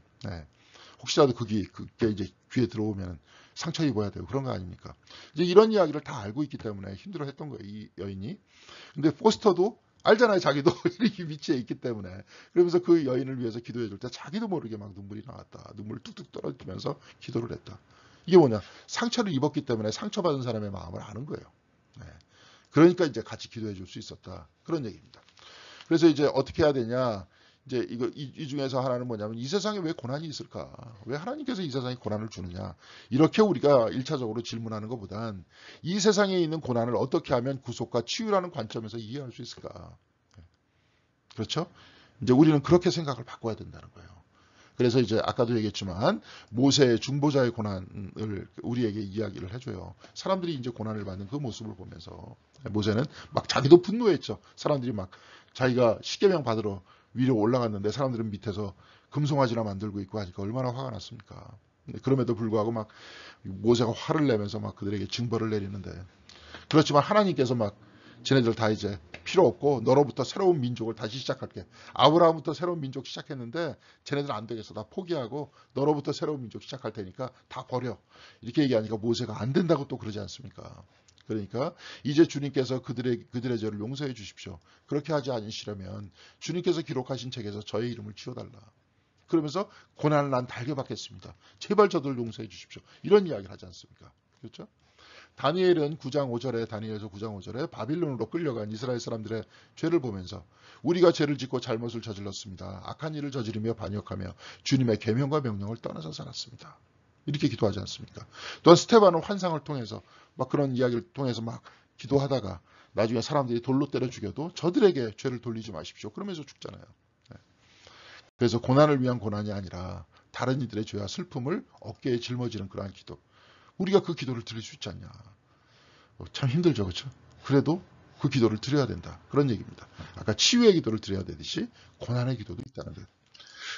혹시라도 그게 이제 귀에 들어오면 상처 입어야 되고 그런 거 아닙니까? 이제 이런 이야기를 다 알고 있기 때문에 힘들어했던 거예요. 이 여인이. 근데 포스터도 알잖아요. 자기도 이 위치에 있기 때문에. 그러면서 그 여인을 위해서 기도해 줄 때 자기도 모르게 막 눈물이 나왔다. 눈물이 뚝뚝 떨어지면서 기도를 했다. 이게 뭐냐? 상처를 입었기 때문에 상처받은 사람의 마음을 아는 거예요. 그러니까 이제 같이 기도해 줄 수 있었다. 그런 얘기입니다. 그래서 이제 어떻게 해야 되냐? 이제 이 중에서 하나는 뭐냐면 이 세상에 왜 고난이 있을까? 왜 하나님께서 이 세상에 고난을 주느냐? 이렇게 우리가 1차적으로 질문하는 것보단 이 세상에 있는 고난을 어떻게 하면 구속과 치유라는 관점에서 이해할 수 있을까? 그렇죠? 이제 우리는 그렇게 생각을 바꿔야 된다는 거예요. 그래서 이제 아까도 얘기했지만 모세의 중보자의 고난을 우리에게 이야기를 해줘요. 사람들이 이제 고난을 받는 그 모습을 보면서 모세는 막 자기도 분노했죠. 사람들이 막 자기가 십계명 받으러 위로 올라갔는데 사람들은 밑에서 금송아지나 만들고 있고 하니까 얼마나 화가 났습니까? 그럼에도 불구하고 막 모세가 화를 내면서 막 그들에게 징벌을 내리는데 그렇지만 하나님께서 막 쟤네들 다 이제 필요 없고 너로부터 새로운 민족을 다시 시작할게. 아브라함부터 새로운 민족 시작했는데 쟤네들 안 되겠어. 나 포기하고 너로부터 새로운 민족 시작할 테니까 다 버려. 이렇게 얘기하니까 모세가 안 된다고 또 그러지 않습니까? 그러니까 이제 주님께서 그들의 죄를 용서해 주십시오. 그렇게 하지 않으시려면 주님께서 기록하신 책에서 저의 이름을 지워달라. 그러면서 고난을 난 달게 받겠습니다. 제발 저들을 용서해 주십시오. 이런 이야기를 하지 않습니까? 그렇죠? 다니엘은 9장 5절에 다니엘서 9장 5절에 바빌론으로 끌려간 이스라엘 사람들의 죄를 보면서 우리가 죄를 짓고 잘못을 저질렀습니다. 악한 일을 저지르며 반역하며 주님의 계명과 명령을 떠나서 살았습니다. 이렇게 기도하지 않습니까? 또한 스테반은 환상을 통해서 막 그런 이야기를 통해서 막 기도하다가 나중에 사람들이 돌로 때려 죽여도 저들에게 죄를 돌리지 마십시오. 그러면서 죽잖아요. 그래서 고난을 위한 고난이 아니라 다른 이들의 죄와 슬픔을 어깨에 짊어지는 그러한 기도. 우리가 그 기도를 드릴 수 있지 않냐. 참 힘들죠. 그렇죠? 그래도 그 기도를 드려야 된다. 그런 얘기입니다. 아까 치유의 기도를 드려야 되듯이 고난의 기도도 있다는 거예요.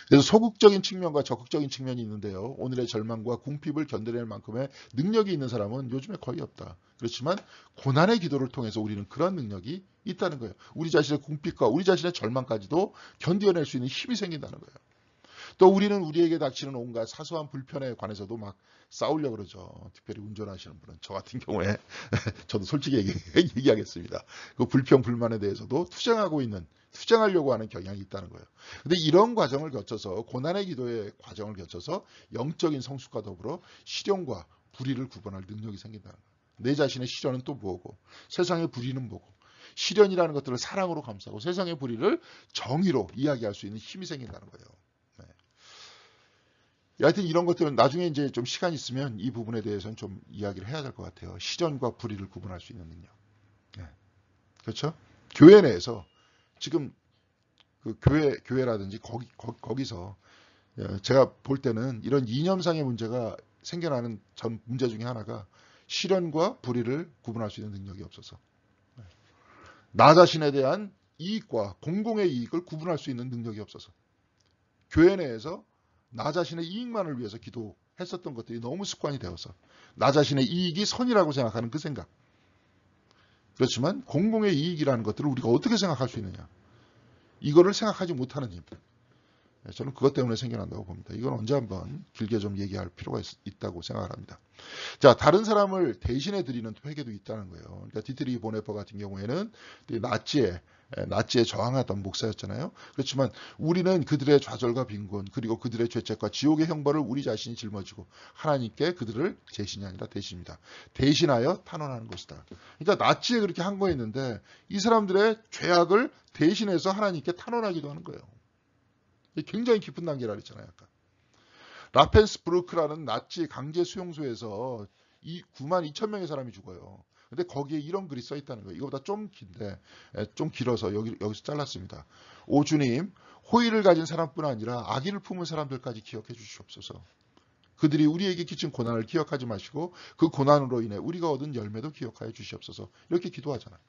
그래서 소극적인 측면과 적극적인 측면이 있는데요. 오늘의 절망과 궁핍을 견뎌낼 만큼의 능력이 있는 사람은 요즘에 거의 없다. 그렇지만 고난의 기도를 통해서 우리는 그런 능력이 있다는 거예요. 우리 자신의 궁핍과 우리 자신의 절망까지도 견뎌낼 수 있는 힘이 생긴다는 거예요. 또 우리는 우리에게 닥치는 온갖 사소한 불편에 관해서도 막 싸우려고 그러죠. 특별히 운전하시는 분은 저 같은 경우에 저도 솔직히 얘기하겠습니다. 그 불평 불만에 대해서도 투쟁하려고 하는 경향이 있다는 거예요. 근데 이런 과정을 거쳐서 고난의 기도의 과정을 거쳐서 영적인 성숙과 더불어 시련과 불의를 구분할 능력이 생긴다는 거예요. 내 자신의 시련은 또 뭐고 세상의 불의는 뭐고 시련이라는 것들을 사랑으로 감싸고 세상의 불의를 정의로 이야기할 수 있는 힘이 생긴다는 거예요. 하여튼 이런 것들은 나중에 이제 좀 시간 있으면 이 부분에 대해서는 좀 이야기를 해야 될 것 같아요. 시련과 불의를 구분할 수 있는 능력. 그렇죠? 교회 내에서 지금 그 교회라든지 거기서 제가 볼 때는 이런 이념상의 문제가 생겨나는 전 문제 중에 하나가 시련과 불의를 구분할 수 있는 능력이 없어서 나 자신에 대한 이익과 공공의 이익을 구분할 수 있는 능력이 없어서 교회 내에서 나 자신의 이익만을 위해서 기도했었던 것들이 너무 습관이 되어서 나 자신의 이익이 선이라고 생각하는 그 생각. 그렇지만 공공의 이익이라는 것들을 우리가 어떻게 생각할 수 있느냐. 이거를 생각하지 못하는 힘. 저는 그것 때문에 생겨난다고 봅니다. 이건 언제 한번 길게 좀 얘기할 필요가 있다고 생각을 합니다. 자, 다른 사람을 대신해 드리는 회개도 있다는 거예요. 그러니까 디트리 보네퍼 같은 경우에는 나치에 저항하던 목사였잖아요. 그렇지만 우리는 그들의 좌절과 빈곤 그리고 그들의 죄책과 지옥의 형벌을 우리 자신이 짊어지고 하나님께 그들을 대신이 아니라 대신입니다. 대신하여 탄원하는 것이다. 그러니까 나치에 그렇게 한 거였는데 이 사람들의 죄악을 대신해서 하나님께 탄원하기도 하는 거예요. 굉장히 깊은 단계라 그랬잖아요. 아까. 라펜스부르크라는 나치 강제 수용소에서 92,000명의 사람이 죽어요. 근데 거기에 이런 글이 써 있다는 거예요. 이거보다 좀 긴데 좀 길어서 여기서 잘랐습니다. 오 주님, 호의를 가진 사람뿐 아니라 악의를 품은 사람들까지 기억해 주시옵소서. 그들이 우리에게 끼친 고난을 기억하지 마시고 그 고난으로 인해 우리가 얻은 열매도 기억하여 주시옵소서. 이렇게 기도하잖아요.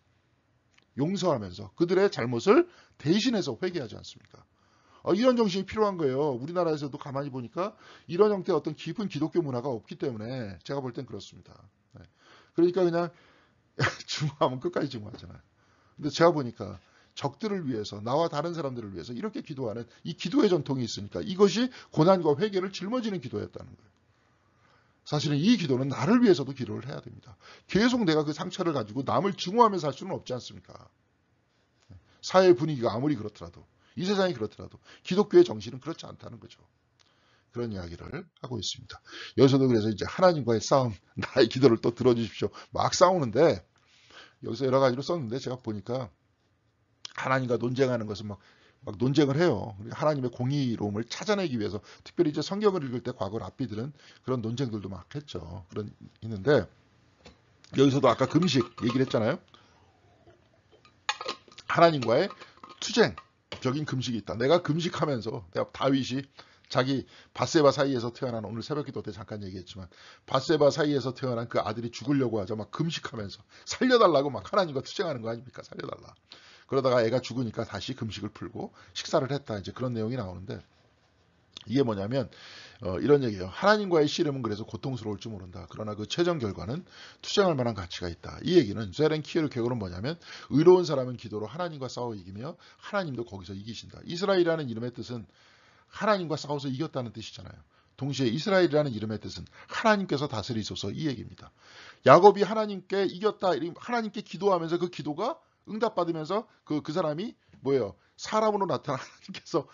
용서하면서 그들의 잘못을 대신해서 회개하지 않습니까? 이런 정신이 필요한 거예요. 우리나라에서도 가만히 보니까 이런 형태의 어떤 깊은 기독교 문화가 없기 때문에 제가 볼 땐 그렇습니다. 그러니까 그냥 증오하면 끝까지 증오하잖아요. 근데 제가 보니까 적들을 위해서, 나와 다른 사람들을 위해서 이렇게 기도하는 이 기도의 전통이 있으니까 이것이 고난과 회개를 짊어지는 기도였다는 거예요. 사실은 이 기도는 나를 위해서도 기도를 해야 됩니다. 계속 내가 그 상처를 가지고 남을 증오하면서 할 수는 없지 않습니까? 사회 분위기가 아무리 그렇더라도, 이 세상이 그렇더라도 기독교의 정신은 그렇지 않다는 거죠. 그런 이야기를 하고 있습니다. 여기서도 그래서 이제 하나님과의 싸움, 나의 기도를 또 들어주십시오. 막 싸우는데, 여기서 여러 가지로 썼는데 제가 보니까 하나님과 논쟁하는 것은 막 논쟁을 해요. 하나님의 공의로움을 찾아내기 위해서, 특별히 이제 성경을 읽을 때 과거 랍비들은 그런 논쟁들도 막 했죠. 그런 있는데, 여기서도 아까 금식 얘기를 했잖아요. 하나님과의 투쟁적인 금식이 있다. 내가 금식하면서, 내가 다윗이 자기 밧세바 사이에서 태어난, 오늘 새벽기도 때 잠깐 얘기했지만 밧세바 사이에서 태어난 그 아들이 죽으려고 하자 막 금식하면서 살려달라고 막 하나님과 투쟁하는 거 아닙니까? 살려달라. 그러다가 애가 죽으니까 다시 금식을 풀고 식사를 했다. 이제 그런 내용이 나오는데, 이게 뭐냐면 이런 얘기예요. 하나님과의 씨름은 그래서 고통스러울지 모른다. 그러나 그 최종 결과는 투쟁할 만한 가치가 있다. 이 얘기는 세렌 키에르케고는 뭐냐면, 의로운 사람은 기도로 하나님과 싸워 이기며 하나님도 거기서 이기신다. 이스라엘이라는 이름의 뜻은 하나님과 싸워서 이겼다는 뜻이잖아요. 동시에 이스라엘이라는 이름의 뜻은 하나님께서 다스리소서, 이 얘기입니다. 야곱이 하나님께 이겼다, 하나님께 기도하면서 그 기도가 응답받으면서 그 사람이 뭐예요? 사람으로 나타난 하나님께서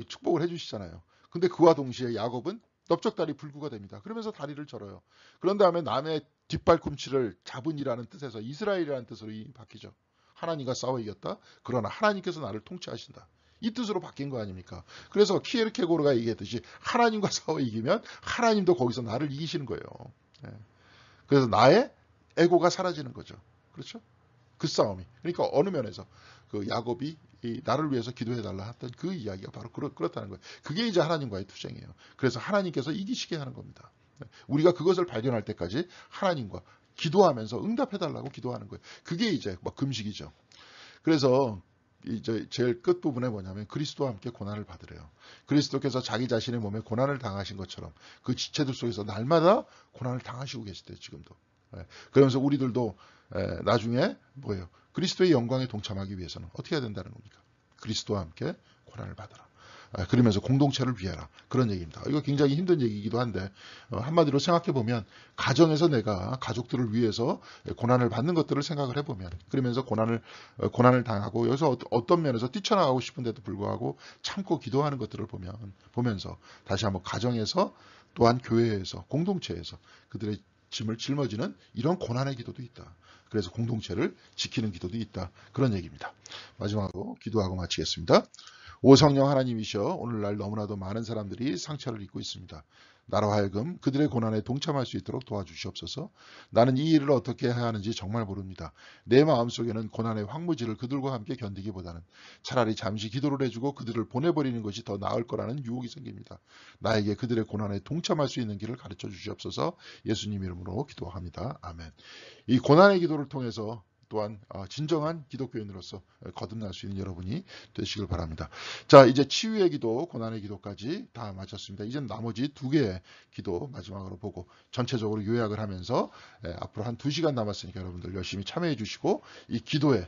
축복을 해주시잖아요. 근데 그와 동시에 야곱은 넓적다리 불구가 됩니다. 그러면서 다리를 절어요. 그런 다음에 남의 뒷발꿈치를 잡은이라는 뜻에서 이스라엘이라는 뜻으로 바뀌죠. 하나님과 싸워 이겼다. 그러나 하나님께서 나를 통치하신다. 이 뜻으로 바뀐 거 아닙니까? 그래서 키에르케고르가 얘기했듯이 하나님과 싸워 이기면 하나님도 거기서 나를 이기시는 거예요. 그래서 나의 에고가 사라지는 거죠. 그렇죠? 그 싸움이. 그러니까 어느 면에서 그 야곱이 나를 위해서 기도해달라 했던 그 이야기가 바로 그렇다는 거예요. 그게 이제 하나님과의 투쟁이에요. 그래서 하나님께서 이기시게 하는 겁니다. 우리가 그것을 발견할 때까지 하나님과 기도하면서 응답해달라고 기도하는 거예요. 그게 이제 막 금식이죠. 그래서 이제 제일 끝부분에 뭐냐면 그리스도와 함께 고난을 받으래요. 그리스도께서 자기 자신의 몸에 고난을 당하신 것처럼 그 지체들 속에서 날마다 고난을 당하시고 계시대요. 지금도. 그러면서 우리들도 나중에 뭐예요? 그리스도의 영광에 동참하기 위해서는 어떻게 해야 된다는 겁니까? 그리스도와 함께 고난을 받아라. 그러면서 공동체를 위해라. 그런 얘기입니다. 이거 굉장히 힘든 얘기이기도 한데, 한마디로 생각해보면 가정에서 내가 가족들을 위해서 고난을 받는 것들을 생각을 해보면, 그러면서 고난을 당하고 여기서 어떤 면에서 뛰쳐나가고 싶은데도 불구하고 참고 기도하는 것들을 보면서 다시 한번 가정에서, 또한 교회에서, 공동체에서 그들의 짐을 짊어지는 이런 고난의 기도도 있다. 그래서 공동체를 지키는 기도도 있다. 그런 얘기입니다. 마지막으로 기도하고 마치겠습니다. 오 성령 하나님이시여, 오늘날 너무나도 많은 사람들이 상처를 입고 있습니다. 나로 하여금 그들의 고난에 동참할 수 있도록 도와주시옵소서. 나는 이 일을 어떻게 해야 하는지 정말 모릅니다. 내 마음속에는 고난의 황무지를 그들과 함께 견디기보다는 차라리 잠시 기도를 해주고 그들을 보내버리는 것이 더 나을 거라는 유혹이 생깁니다. 나에게 그들의 고난에 동참할 수 있는 길을 가르쳐 주시옵소서. 예수님 이름으로 기도합니다. 아멘. 이 고난의 기도를 통해서 또한 진정한 기독교인으로서 거듭날 수 있는 여러분이 되시길 바랍니다. 자, 이제 치유의 기도, 고난의 기도까지 다 마쳤습니다. 이제 나머지 두 개의 기도 마지막으로 보고 전체적으로 요약을 하면서 앞으로 한 2시간 남았으니까 여러분들 열심히 참여해 주시고 이 기도를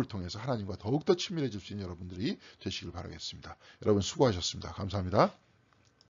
통해서 하나님과 더욱더 친밀해질 수 있는 여러분들이 되시길 바라겠습니다. 여러분 수고하셨습니다. 감사합니다.